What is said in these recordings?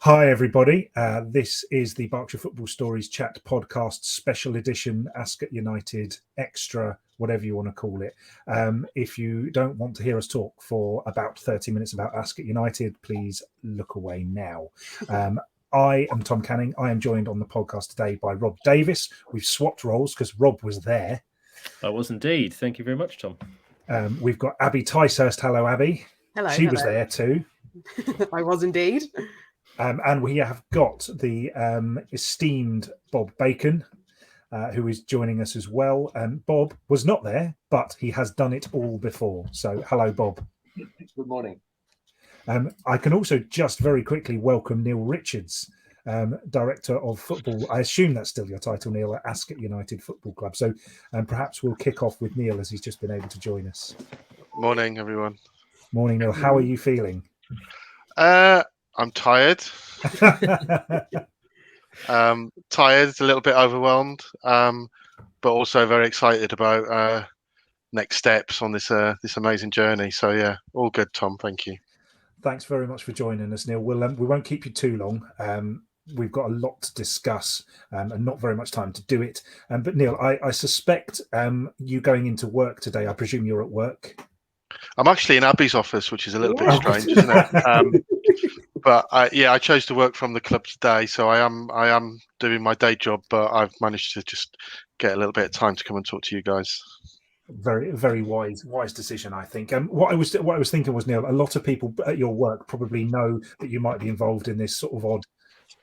Hi, everybody. This is the Berkshire Football Stories Chat Podcast Special Edition, Ascot United Extra, whatever you want to call it. If you don't want to hear us talk for about 30 minutes about Ascot United, please look away now. I am Tom Canning. I am joined on the podcast today by Rob Davies. We've swapped roles because Rob was there. I was indeed. Thank you very much, Tom. We've got Abi Ticehurst. Hello, Abi. Hello. She was there too. I was indeed. And we have got the esteemed Bob Bacon, who is joining us as well. Bob was not there, but he has done it all before. So hello, Bob. Good morning. I can also just very quickly welcome Neil Richards, Director of Football. I assume that's still your title, Neil, at Ascot United Football Club. So perhaps we'll kick off with Neil as he's just been able to join us. Morning, everyone. Morning, Neil. How are you feeling? I'm tired. Tired, a little bit overwhelmed, but also very excited about next steps on this amazing journey. So yeah, all good, Tom. Thank you. Thanks very much for joining us, Neil. We won't keep you too long. We've got a lot to discuss and not very much time to do it. But Neil, I suspect you going into work today. I presume you're at work. I'm actually in Abi's office, which is a little bit strange, isn't it? But I chose to work from the club today, so I am doing my day job. But I've managed to just get a little bit of time to come and talk to you guys. Very, very wise decision, I think. What I was thinking was, Neil, a lot of people at your work probably know that you might be involved in this sort of odd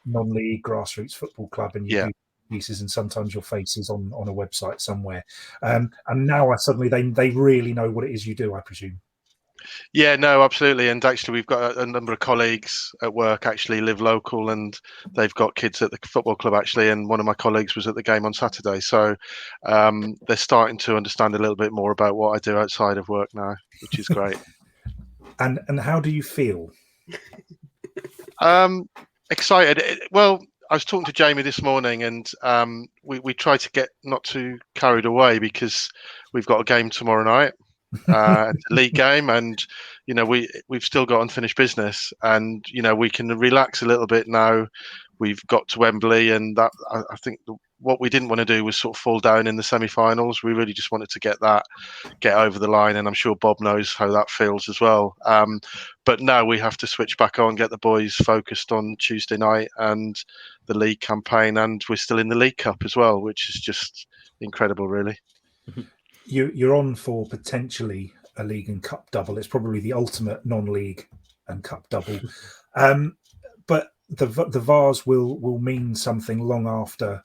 non-league grassroots football club, and you do pieces, and sometimes your face is on a website somewhere. And now suddenly they really know what it is you do, I presume. Yeah, no, absolutely. And actually, we've got a number of colleagues at work actually live local, and they've got kids at the football club actually. And one of my colleagues was at the game on Saturday, so they're starting to understand a little bit more about what I do outside of work now, which is great. And how do you feel? Excited. Well, I was talking to Jamie this morning, and we try to get not too carried away because we've got a game tomorrow night. A league game, and we've still got unfinished business, and we can relax a little bit now. We've got to Wembley, and that I think what we didn't want to do was sort of fall down in the semi-finals. We really just wanted to get over the line, and I'm sure Bob knows how that feels as well. But now we have to switch back on, get the boys focused on Tuesday night and the league campaign, and we're still in the League Cup as well, which is just incredible, really. You're on for potentially a league and cup double. It's probably the ultimate non-league and cup double. But the Vase will mean something long after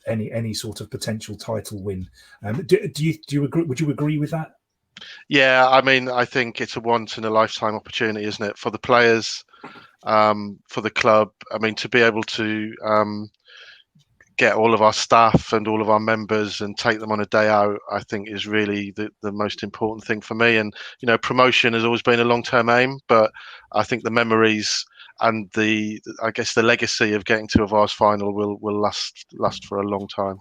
any sort of potential title win. Do you agree? Would you agree with that? Yeah, I mean, I think it's a once in a lifetime opportunity, isn't it, for the players, for the club? I mean, to be able to get all of our staff and all of our members and take them on a day out, I think is really the most important thing for me. And promotion has always been a long-term aim, but I think the memories and I guess the legacy of getting to a Vase final will last for a long time.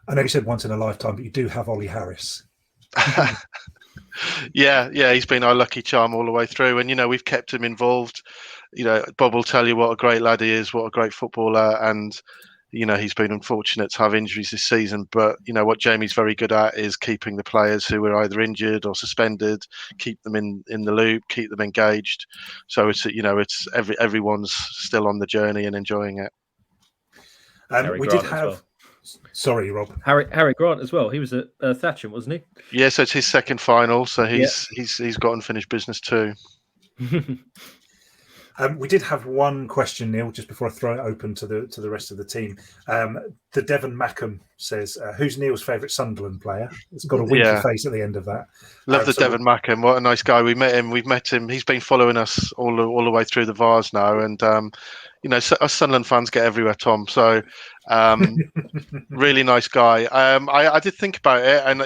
I know you said once in a lifetime, but you do have Ollie Harris. Yeah, he's been our lucky charm all the way through, and we've kept him involved. Bob will tell you what a great lad he is, what a great footballer, and he's been unfortunate to have injuries this season, but what Jamie's very good at is keeping the players who are either injured or suspended, keep them in the loop, keep them engaged. So it's everyone's still on the journey and enjoying it. We did have. Well. Sorry, Rob. Harry Grant as well. He was at Thatcham, wasn't he? Yeah, so it's his second final. So he's got unfinished business too. We did have one question, Neil, just before I throw it open to the rest of the team. The Devon Mackham says, "Who's Neil's favourite Sunderland player?" It's got a winky face at the end of that. Love the Devon Mackham. What a nice guy. We've met him. He's been following us all the way through the Vase now, and us Sunderland fans get everywhere, Tom. So really nice guy. I did think about it, and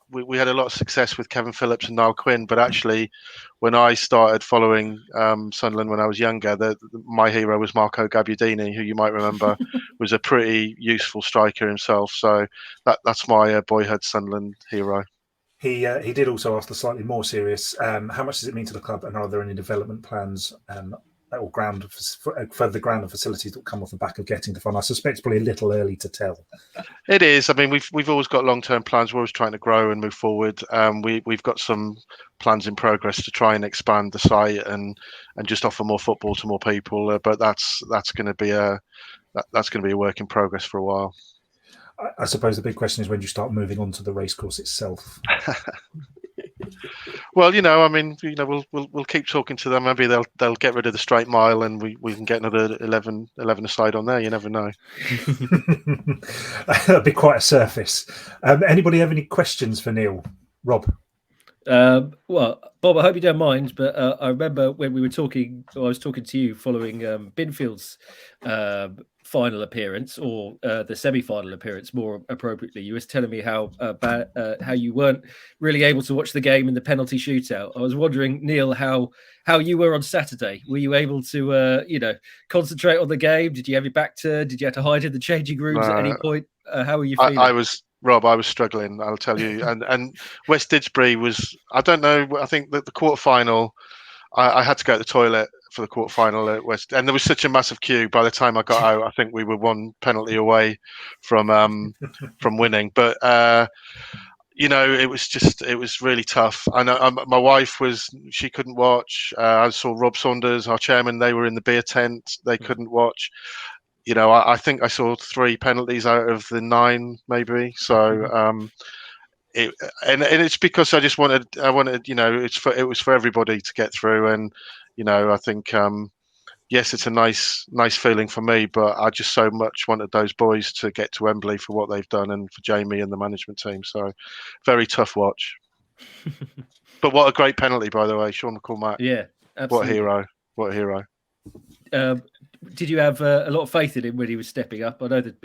we had a lot of success with Kevin Phillips and Niall Quinn, but actually, when I started following Sunderland when I was younger, my hero was Marco Gabbiadini, who you might remember was a pretty useful striker himself. So that's my boyhood Sunderland hero. He did also ask the slightly more serious, how much does it mean to the club, and are there any development plans or further ground and facilities that will come off the back of getting to final? I suspect it's probably a little early to tell. It is. I mean, we've always got long-term plans. We're always trying to grow and move forward. We've got some plans in progress to try and expand the site and just offer more football to more people. But that's going to be a work in progress for a while. I suppose the big question is when you start moving on to the racecourse itself. Well, I mean, we'll keep talking to them. Maybe they'll get rid of the straight mile, and we can get another 11 aside on there. You never know. That'd be quite a surface. Anybody have any questions for Neil? Rob? Well, Bob, I hope you don't mind, but I remember when we were talking, I was talking to you following Binfield's final appearance, or the semi-final appearance, more appropriately. You was telling me how you weren't really able to watch the game in the penalty shootout. I was wondering, Neil, how you were on Saturday. Were you able to concentrate on the game? Did you have your back turned? Did you have to hide in the changing rooms at any point? How were you feeling? Rob, I was struggling, I'll tell you. And West Didsbury was, I don't know, I think that the quarterfinal, I had to go to the toilet for the quarterfinal at West, and there was such a massive queue. By the time I got out, I think we were one penalty away from winning. But it was really tough. I know my wife she couldn't watch. I saw Rob Saunders, our chairman. They were in the beer tent. They couldn't watch. I think I saw 3 penalties out of the 9, maybe. So it's because I wanted, it was for everybody to get through, and I think yes, it's a nice feeling for me, but I just so much wanted those boys to get to Wembley for what they've done, and for Jamie and the management team. So very tough watch. But what a great penalty, by the way, Sean McCormack. Yeah, absolutely. What a hero. Did you have a lot of faith in him when he was stepping up? I know that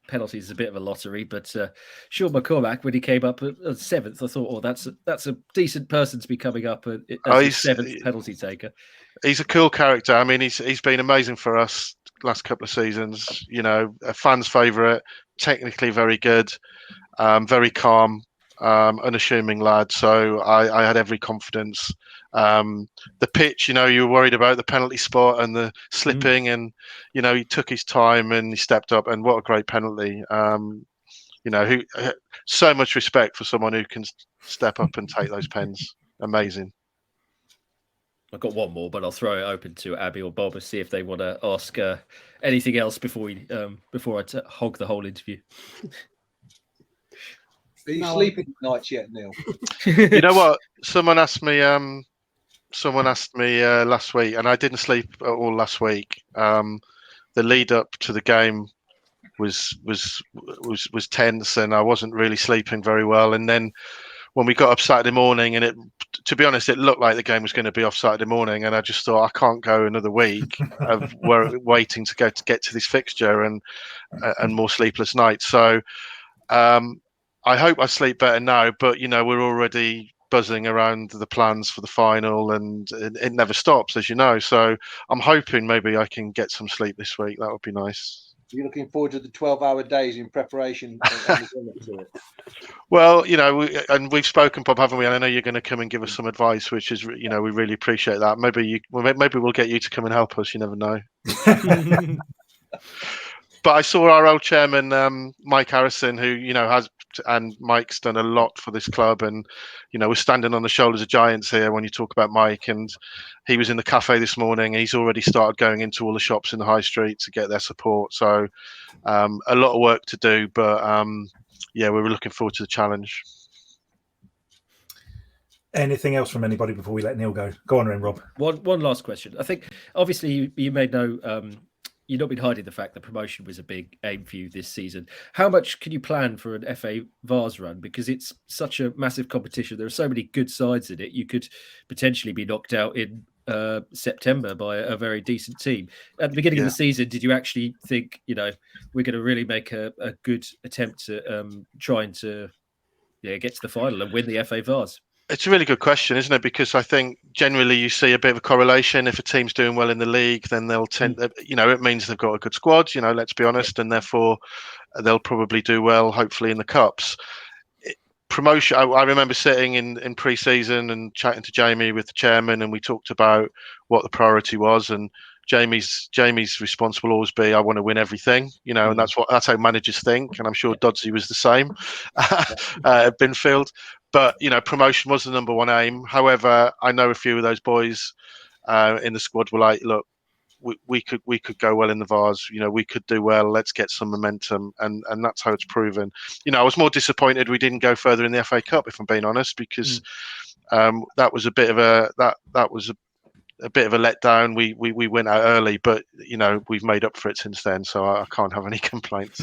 penalties is a bit of a lottery, but Sean McCormack, when he came up at 7th, I thought, that's a decent person to be coming up as the 7th penalty taker. He's a cool character. I mean, he's been amazing for us last couple of seasons. A fan's favourite, technically very good, very calm, unassuming lad. So I had every confidence. The pitch, you were worried about the penalty spot and the slipping, and he took his time and he stepped up, and what a great penalty. So much respect for someone who can step up and take those pens. Amazing. I've got one more, but I'll throw it open to Abi or Bob and see if they want to ask anything else before I hog the whole interview. Are you sleeping nights yet, Neil? You know what? Someone asked me last week, and I didn't sleep at all last week. The lead up to the game was tense, and I wasn't really sleeping very well. And then when we got up Saturday morning, and to be honest, it looked like the game was going to be off Saturday morning, and I just thought, I can't go another week of waiting to get to this fixture and more sleepless nights. So I hope I sleep better now, but we're already buzzing around the plans for the final, and it never stops, as you know. So I'm hoping maybe I can get some sleep this week. That would be nice. You're looking forward to the 12-hour days in preparation to it. Well, we've spoken, Bob, haven't we? And I know you're going to come and give us some advice, which is, we really appreciate that. Maybe we'll get you to come and help us. You never know. But I saw our old chairman, Mike Harrison, who and Mike's done a lot for this club, and we're standing on the shoulders of giants here when you talk about Mike. And he was in the cafe this morning. He's already started going into all the shops in the high street to get their support. So a lot of work to do, but we were looking forward to the challenge. Anything else from anybody before we let Neil go? Go on then, Rob. One last question. I think obviously you made no you've not been hiding the fact that promotion was a big aim for you this season. How much can you plan for an FA Vase run? Because it's such a massive competition. There are so many good sides in it. You could potentially be knocked out in September by a very decent team. At the beginning of the season, did you actually think, we're going to really make a good attempt at trying to get to the final and win the FA Vase? It's a really good question, isn't it? Because I think generally you see a bit of a correlation. If a team's doing well in the league, then they'll tend, it means they've got a good squad, let's be honest, and therefore they'll probably do well, hopefully, in the cups. promotion. I remember sitting in pre-season and chatting to Jamie with the chairman, and we talked about what the priority was. And Jamie's response will always be, "I want to win everything," and that's how managers think. And I'm sure Dodsey was the same at Binfield. But promotion was the number one aim. However, I know a few of those boys in the squad were like, "Look, we could go well in the Vase. We could do well. Let's get some momentum," and that's how it's proven. I was more disappointed we didn't go further in the FA Cup, if I'm being honest, because that was a bit of a letdown. We went out early, but we've made up for it since then, so I can't have any complaints.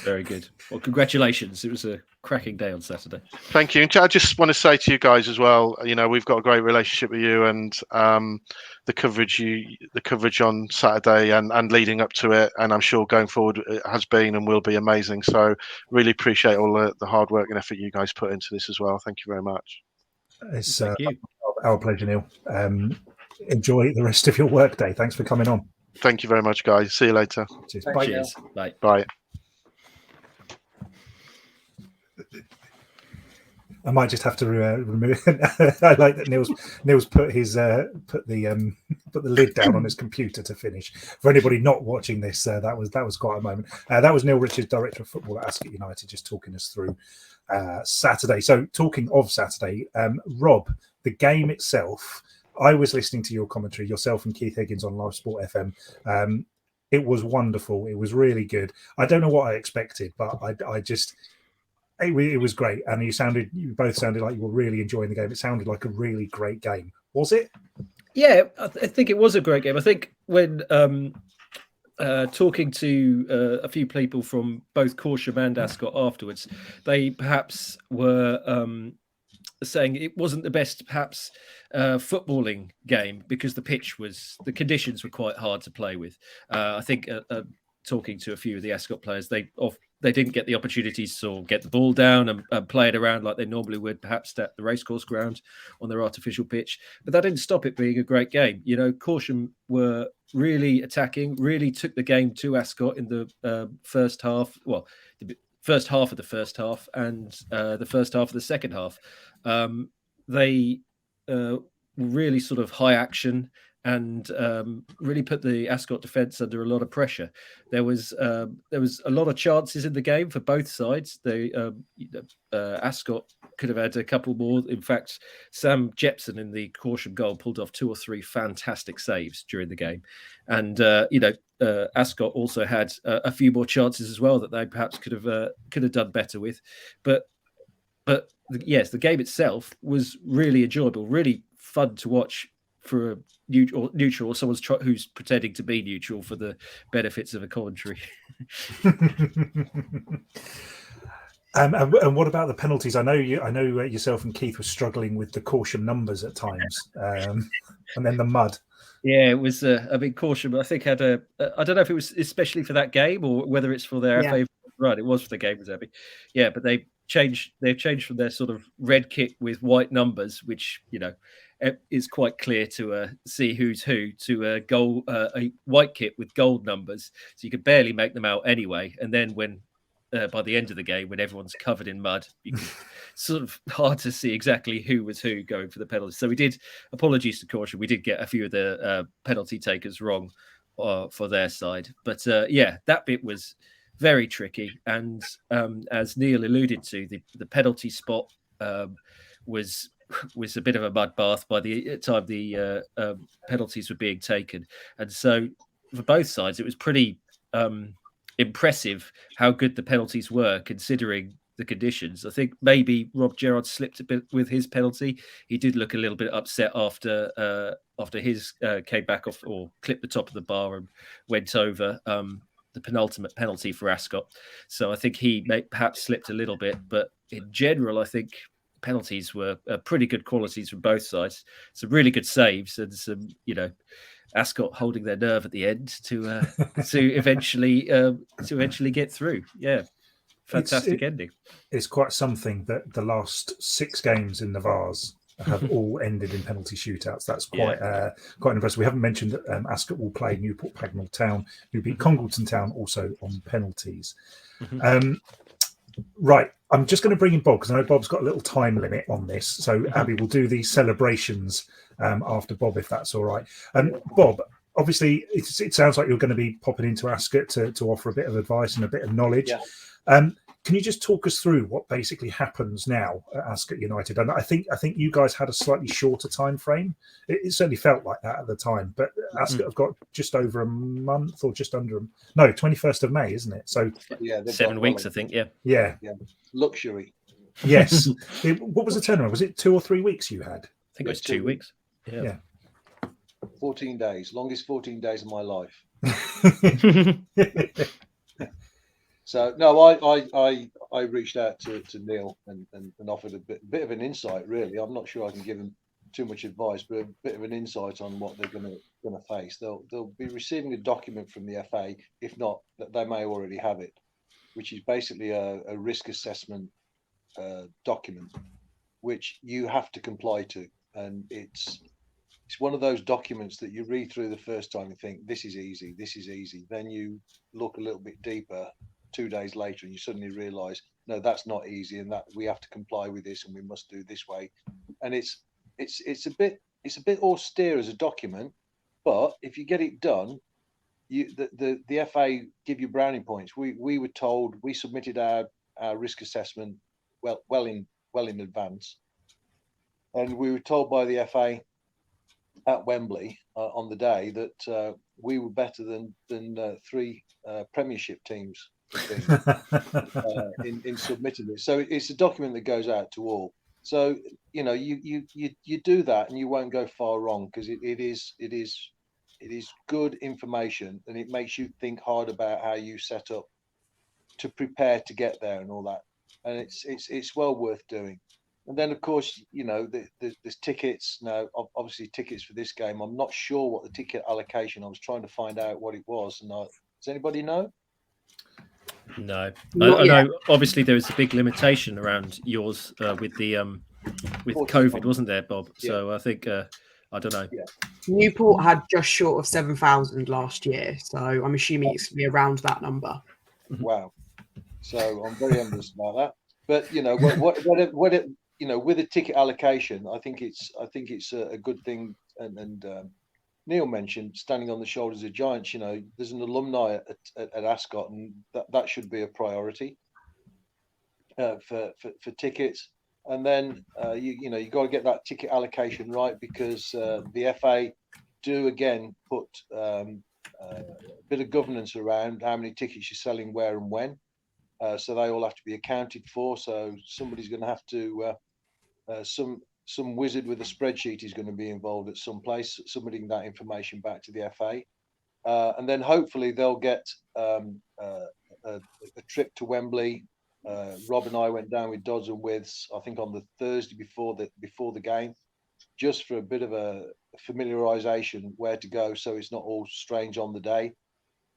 Very good. Well, congratulations. It was a cracking day on Saturday. Thank you. And I just want to say to you guys as well, we've got a great relationship with you, and the coverage on Saturday and leading up to it, and I'm sure going forward it has been and will be amazing. So really appreciate all the hard work and effort you guys put into this as well. Thank you very much. It's Thank you. Our pleasure, Neil. Enjoy the rest of your workday. Thanks for coming on. Thank you very much, guys. See you later. Cheers. Thank Bye. you. Cheers. Bye. Bye. I might just have to remove. I like that Neil's put the lid down on his computer to finish. For anybody not watching this, that was quite a moment. That was Neil Richards, Director of Football at Ascot United, just talking us through Saturday. So talking of Saturday, Rob, the game itself, I was listening to your commentary, yourself and Keith Higgins on Live Sport FM. It was wonderful. It was really good. I don't know what I expected, but it was great. And you both sounded like you were really enjoying the game. It sounded like a really great game. Was it? Yeah, I think it was a great game. I think when talking to a few people from both Corsham and Ascot afterwards, they perhaps were saying it wasn't the best, perhaps, footballing game because the conditions were quite hard to play with. I think talking to a few of the Ascot players, they didn't get the opportunities to get the ball down and play it around like they normally would, perhaps at the racecourse ground on their artificial pitch. But that didn't stop it being a great game. Corsham were really attacking, really took the game to Ascot in the first half. Well, the first half of the first half and the first half of the second half. They were really sort of high action and really put the Ascot defence under a lot of pressure. There was a lot of chances in the game for both sides. Ascot could have had a couple more. In fact, Sam Jepson in the Corsham goal pulled off 2 or 3 fantastic saves during the game. And, Ascot also had a few more chances as well that they perhaps could have done better with. But yes, the game itself was really enjoyable, really fun to watch for a neutral or someone who's pretending to be neutral for the benefits of a commentary. And what about the penalties? I know yourself and Keith were struggling with the Corsham numbers at times, and then the mud. Yeah, it was. Corsham, I think, had I don't know if it was especially for that game or whether it's for their FA run. It was for the game, was Abi. Yeah, but they've changed from their sort of red kit with white numbers, which is quite clear to see who's who, to a white kit with gold numbers, so you could barely make them out anyway. And then when by the end of the game, when everyone's covered in mud, you can sort of hard to see exactly who was who going for the penalties. So apologies to Corsham, we did get a few of the penalty takers wrong for their side. But that bit was very tricky. And as Neil alluded to, the penalty spot was a bit of a mud bath by the time the penalties were being taken. And so for both sides, it was pretty impressive how good the penalties were considering the conditions. I think maybe Rob Gerrard slipped a bit with his penalty. He did look a little bit upset after his came back off or clipped the top of the bar and went over the penultimate penalty for Ascot. So I think he perhaps slipped a little bit, but in general, I think penalties were pretty good qualities from both sides. Some really good saves and some, Ascot holding their nerve at the end to eventually get through. Yeah, fantastic ending. It's quite something that the last 6 games in the Vase have all ended in penalty shootouts. That's quite impressive. We haven't mentioned that Ascot will play Newport Pagnell Town, who beat Congleton Town also on penalties. Right, I'm just going to bring in Bob because I know Bob's got a little time limit on this. So Abby will do the celebrations after Bob, if that's all right. Bob, obviously, it sounds like you're going to be popping into Ascot to offer a bit of advice and a bit of knowledge. Yeah. Can you just talk us through what basically happens now at Ascot United? And I think you guys had a slightly shorter time frame. It certainly felt like that at the time. But Ascot have got just over a month, or just under 21st of May, isn't it? So Yeah, 7 weeks, I think. yeah. Luxury. Yes. What was the turnaround? Was it 2 or 3 weeks you had? I think it was 2 weeks. Yeah. 14 days, longest 14 days of my life. So no, I reached out to Neil and offered a bit of an insight. Really, I'm not sure I can give them too much advice, but a bit of an insight on what they're going to face. They'll be receiving a document from the FA, if not that they may already have it, which is basically a risk assessment document, which you have to comply to, and it's one of those documents that you read through the first time and think this is easy. Then you look a little bit deeper 2 days later and you suddenly realize, no, that's not easy, and that we have to comply with this and we must do this way. And it's a bit austere as a document, but if you get it done, the FA give you brownie points. We were told, we submitted our risk assessment well in advance, and we were told by the FA at Wembley on the day that we were better than 3 Premiership teams in submitting it. So it's a document that goes out to all. So you do that and you won't go far wrong, because it is good information, and it makes you think hard about how you set up to prepare to get there and all that. And it's well worth doing. And then, of course, there's tickets now. Obviously, tickets for this game. I'm not sure what the ticket allocation. I was trying to find out what it was. And does anybody know? No, I know. Obviously, there was a big limitation around yours with COVID, wasn't there, Bob? Yeah. So I think I don't know. Yeah. Newport had just short of 7,000 last year, so I'm assuming it's going to be around that number. Wow. So I'm very envious about that. But with a ticket allocation, I think it's a good thing. And Neil mentioned standing on the shoulders of giants. There's an alumni at Ascot, and that should be a priority for tickets. And then you got to get that ticket allocation right, because the FA do again put a bit of governance around how many tickets you're selling, where and when. So they all have to be accounted for. So somebody's going to have to some wizard with a spreadsheet is going to be involved at some place, submitting that information back to the FA, and then hopefully they'll get a trip to Wembley. Rob and I went down with Dodds and Withs, I think on the Thursday before the game, just for a bit of a familiarisation where to go, so it's not all strange on the day.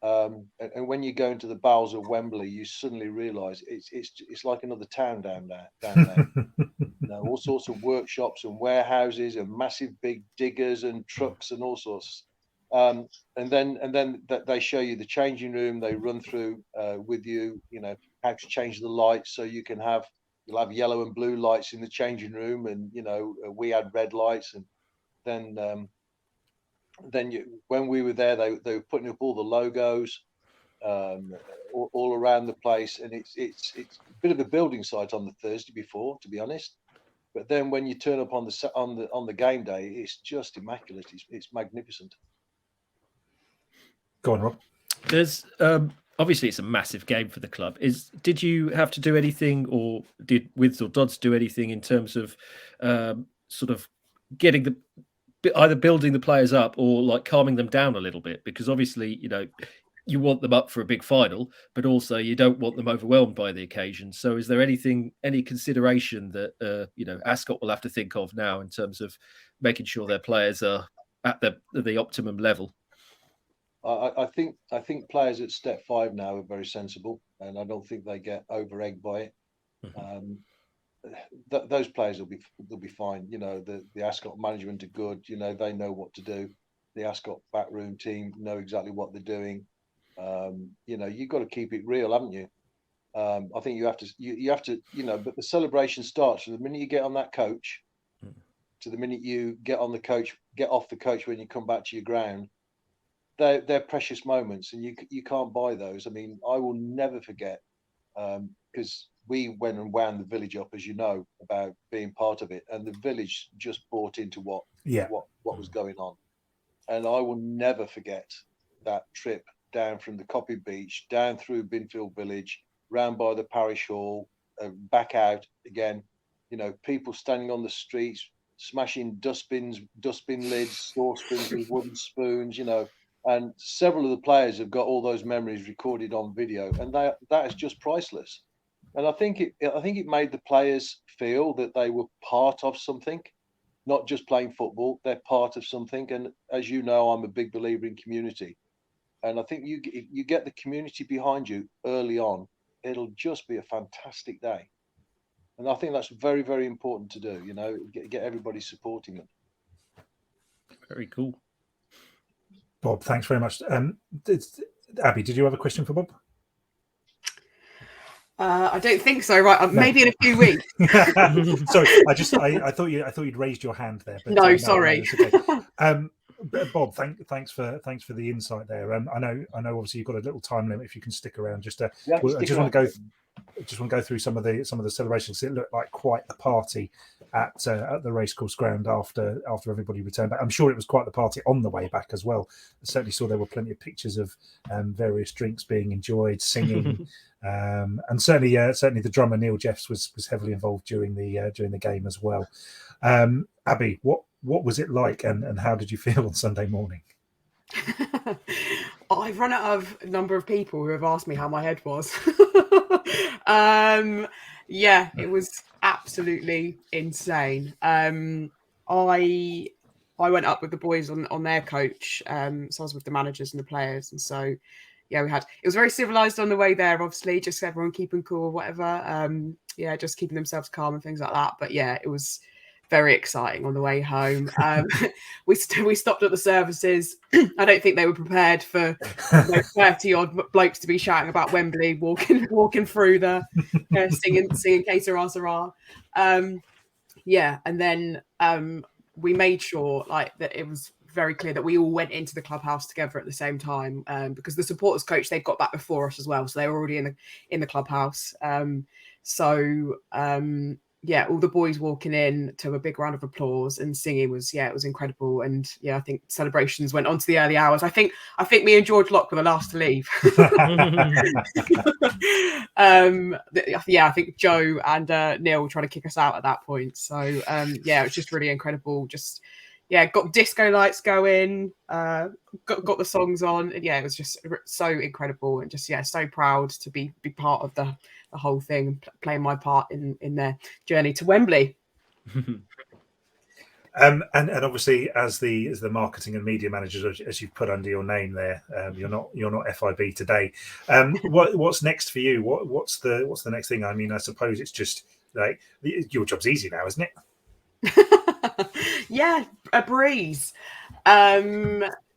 And when you go into the bowels of Wembley, you suddenly realise it's like another town down there. All sorts of workshops and warehouses and massive big diggers and trucks and all sorts. And then they show you the changing room. They run through with you, how to change the lights, so you'll have yellow and blue lights in the changing room, and we had red lights. And then when we were there, they were putting up all the logos all around the place, and it's a bit of a building site on the Thursday before, to be honest. But then when you turn up on the game day, it's just immaculate. It's magnificent. Go on, Rob. There's obviously it's a massive game for the club. Did you have to do anything, or did Withs or Dodds do anything in terms of sort of getting either building the players up or like calming them down a little bit? Because obviously, you want them up for a big final, but also you don't want them overwhelmed by the occasion. So is there any consideration that Ascot will have to think of now in terms of making sure their players are at the optimum level? I think players at step 5 now are very sensible, and I don't think they get over-egged by it. Mm-hmm. Those players will be fine. The Ascot management are good. They know what to do. The Ascot backroom team know exactly what they're doing. You've got to keep it real, haven't you? I think you have to, but the celebration starts from the minute you get on that coach to the minute you get off the coach when you come back to your ground. They're precious moments, and you can't buy those. I mean, I will never forget, because we went and wound the village up, as you know, about being part of it, and the village just bought into what was going on. And I will never forget that trip down from the Copy Beach, down through Binfield Village, round by the parish hall, back out again. People standing on the streets, smashing dustbin lids, saucepans with wooden spoons, and several of the players have got all those memories recorded on video, and that is just priceless. And I think it made the players feel that they were part of something, not just playing football. They're part of something. And as you know, I'm a big believer in community. And I think you get the community behind you early on, it'll just be a fantastic day. And I think that's very, very important to do, get everybody supporting them. Very cool. Bob, thanks very much. Abi, did you have a question for Bob? I don't think so. Right, maybe in a few weeks. Sorry, I thought you'd raised your hand there. But, no, sorry. No, okay. Bob, thanks for the insight there. I know. Obviously, you've got a little time limit. If you can stick around, I just want to go through some of the celebrations. It looked like quite the party at the racecourse ground after everybody returned back. I'm sure it was quite the party on the way back as well. I certainly saw there were plenty of pictures of various drinks being enjoyed, singing, and certainly the drummer Neil Jeffs was heavily involved during the game as well. Abi, what was it like, and how did you feel on Sunday morning? I've run out of a number of people who have asked me how my head was. It was absolutely insane. I went up with the boys on their coach, so I was with the managers and the players, and so it was very civilized on the way there, obviously, just everyone keeping cool or whatever, just keeping themselves calm and things like that. But it was very exciting on the way home. We stopped at the services. I don't think they were prepared for 30 odd blokes to be shouting about Wembley, walking through the singing "Que Sera Sera." And then we made sure that it was very clear that we all went into the clubhouse together at the same time, because the supporters coach, they've got back before us as well, so they were already in the clubhouse. All the boys walking in to a big round of applause and singing was it was incredible. And I think celebrations went on to the early hours. I think me and George Locke were the last to leave. I think Joe and Neil were trying to kick us out at that point. So it was just really incredible. Just got disco lights going, got the songs on, and it was just so incredible, and just so proud to be part of the whole thing, playing my part in their journey to Wembley. And obviously, as the marketing and media manager, as you've put under your name there, you're not FIB today. What's next for you? What's the next thing? I mean, I suppose it's just like your job's easy now, isn't it? A breeze.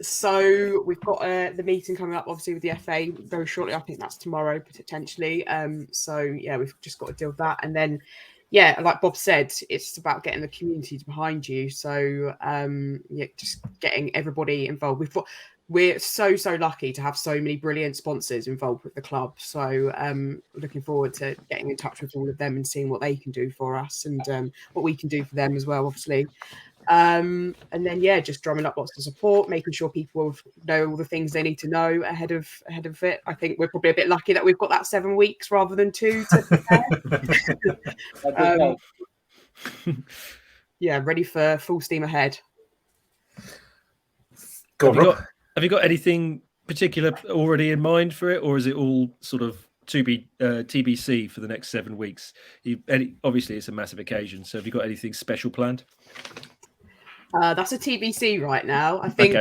So we've got the meeting coming up, obviously, with the FA very shortly. I think that's tomorrow potentially. We've just got to deal with that, and then like Bob said, it's about getting the community behind you. So just getting everybody involved. We're so lucky to have so many brilliant sponsors involved with the club. So looking forward to getting in touch with all of them and seeing what they can do for us, and what we can do for them as well, obviously. And then just drumming up lots of support, making sure people know all the things they need to know ahead of it. I think we're probably a bit lucky that we've got that 7 weeks rather than 2 to prepare. Ready for full steam ahead. Have you got anything particular already in mind for it, or is it all sort of to be TBC for the next 7 weeks? Obviously, it's a massive occasion, so have you got anything special planned? That's a TBC right now. I think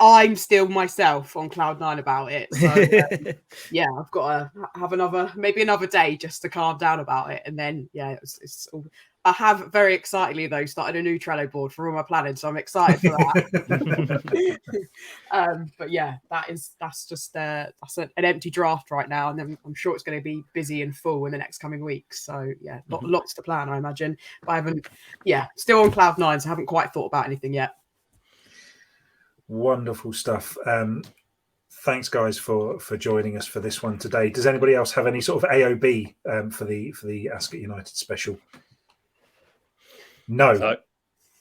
I'm still myself on cloud 9 about it. So I've got to have another day just to calm down about it, and then it's all. I have very excitedly though started a new Trello board for all my planning, so I'm excited for that. But yeah, that's just an empty draft right now, and then I'm sure it's going to be busy and full in the next coming weeks. So yeah, lots to plan, I imagine. But I haven't, still on cloud nine, so I haven't quite thought about anything yet. Wonderful stuff. Thanks, guys, for joining us for this one today. Does anybody else have any sort of AOB for the Ascot United special? No.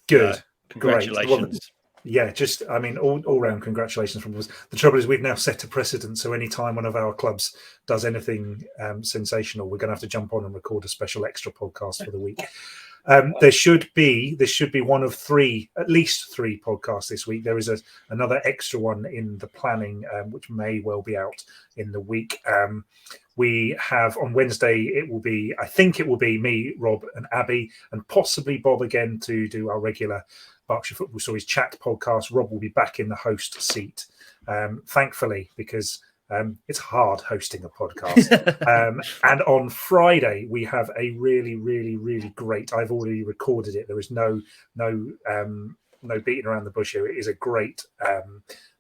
Good. Congratulations. Great. Well, all round congratulations from us. The trouble is we've now set a precedent, so anytime one of our clubs does anything sensational, we're going to have to jump on and record a special extra podcast for the week. There should be one of at least three podcasts this week. There is another extra one in the planning, which may well be out in the week. We have on Wednesday, I think it will be me, Rob, and Abi, and possibly Bob again to do our regular Berkshire Football Stories chat podcast. Rob will be back in the host seat, thankfully, because it's hard hosting a podcast. And on Friday, we have a really, really, really great, I've already recorded it. There is no beating around the bush here. It is a great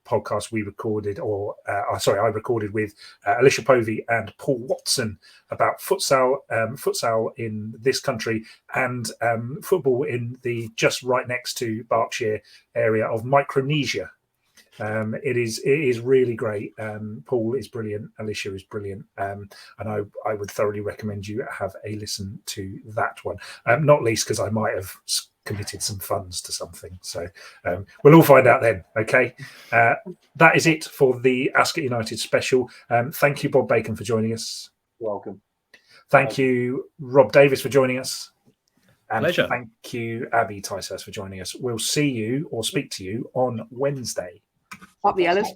podcast we recorded, I recorded with Alicia Povey and Paul Watson about futsal in this country and football in the just right next to Berkshire area of Micronesia. It is really great. Paul is brilliant. Alicia is brilliant. And I would thoroughly recommend you have a listen to that one. Not least because I might have committed some funds to something. So we'll all find out then. Okay. That is it for the Ascot United special. Thank you, Bob Bacon, for joining us. Welcome. Thank you, Rob Davies, for joining us. And Pleasure. Thank you, Abi Ticehurst, for joining us. We'll see you or speak to you on Wednesday. Up the Yellas.